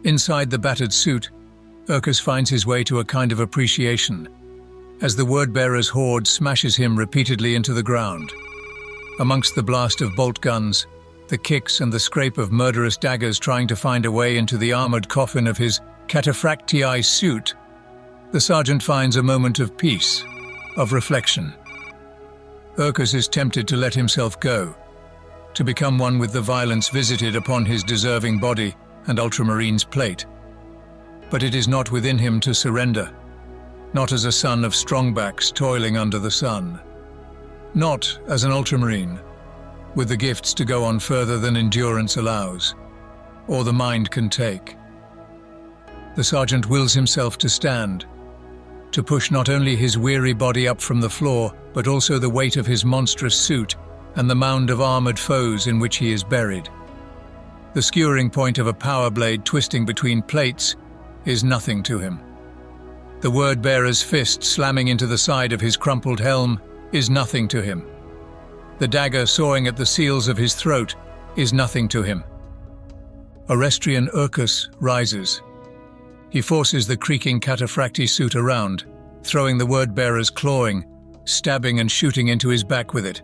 Inside the battered suit, Urcus finds his way to a kind of appreciation, as the word-bearer's horde smashes him repeatedly into the ground. Amongst the blast of bolt guns, the kicks and the scrape of murderous daggers trying to find a way into the armored coffin of his cataphractii suit, the sergeant finds a moment of peace, of reflection. Urcus is tempted to let himself go, to become one with the violence visited upon his deserving body and Ultramarine's plate. But it is not within him to surrender, not as a son of strongbacks toiling under the sun, not as an Ultramarine, with the gifts to go on further than endurance allows, or the mind can take. The sergeant wills himself to stand, to push not only his weary body up from the floor, but also the weight of his monstrous suit and the mound of armored foes in which he is buried. The skewering point of a power blade twisting between plates is nothing to him. The word-bearer's fist slamming into the side of his crumpled helm is nothing to him. The dagger sawing at the seals of his throat is nothing to him. Orestrian Urcus rises. He forces the creaking cataphractii suit around, throwing the word-bearer's clawing, stabbing and shooting into his back with it.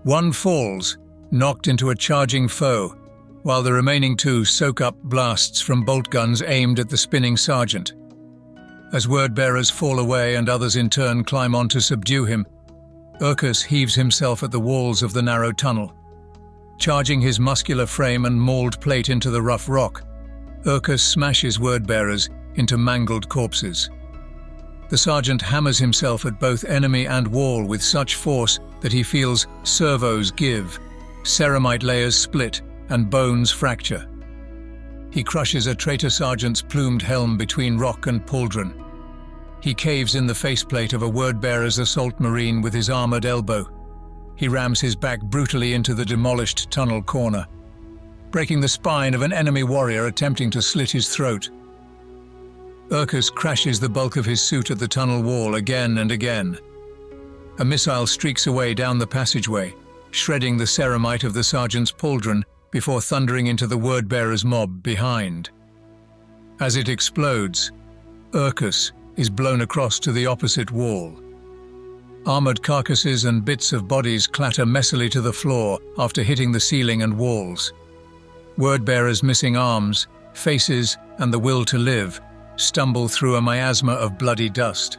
One falls, knocked into a charging foe, while the remaining two soak up blasts from bolt guns aimed at the spinning sergeant. As word-bearers fall away and others in turn climb on to subdue him, Urcus heaves himself at the walls of the narrow tunnel. Charging his muscular frame and mauled plate into the rough rock, Urcus smashes word-bearers into mangled corpses. The sergeant hammers himself at both enemy and wall with such force that he feels servos give, ceramite layers split, and bones fracture. He crushes a traitor sergeant's plumed helm between rock and pauldron. He caves in the faceplate of a word-bearer's assault marine with his armored elbow. He rams his back brutally into the demolished tunnel corner, breaking the spine of an enemy warrior attempting to slit his throat. Urcus crashes the bulk of his suit at the tunnel wall again and again. A missile streaks away down the passageway, shredding the ceramite of the sergeant's pauldron before thundering into the word-bearer's mob behind. As it explodes, Urcus is blown across to the opposite wall. Armored carcasses and bits of bodies clatter messily to the floor after hitting the ceiling and walls. Word-bearers missing arms, faces, and the will to live stumble through a miasma of bloody dust.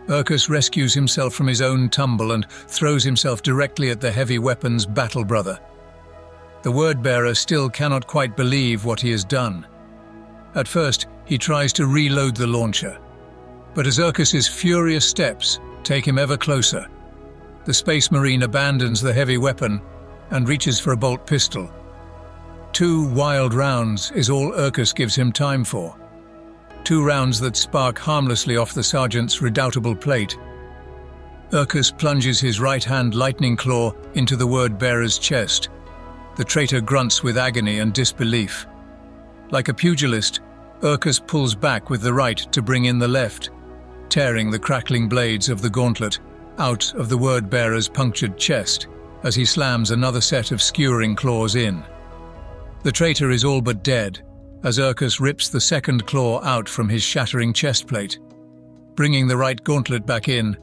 Urcus rescues himself from his own tumble and throws himself directly at the heavy weapon's battle brother. The word-bearer still cannot quite believe what he has done. At first, he tries to reload the launcher, but as Urcus's furious steps take him ever closer, the Space Marine abandons the heavy weapon and reaches for a bolt pistol. 2 wild rounds is all Urcus gives him time for. 2 rounds that spark harmlessly off the sergeant's redoubtable plate. Urcus plunges his right-hand lightning claw into the word-bearer's chest. The traitor grunts with agony and disbelief. Like a pugilist, Urcus pulls back with the right to bring in the left, tearing the crackling blades of the gauntlet out of the word-bearer's punctured chest as he slams another set of skewering claws in. The traitor is all but dead as Urcus rips the second claw out from his shattering chest plate. Bringing the right gauntlet back in,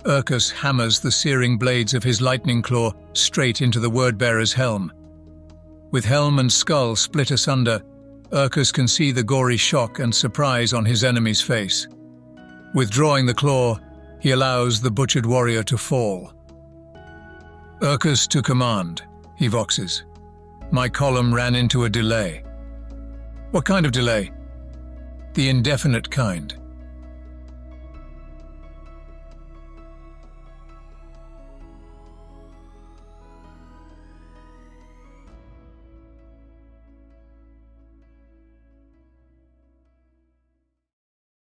Urcus hammers the searing blades of his lightning claw straight into the word-bearer's helm. With helm and skull split asunder, Urcus can see the gory shock and surprise on his enemy's face. Withdrawing the claw, he allows the butchered warrior to fall. Urcus to command, he voxes. My column ran into a delay. What kind of delay? The indefinite kind.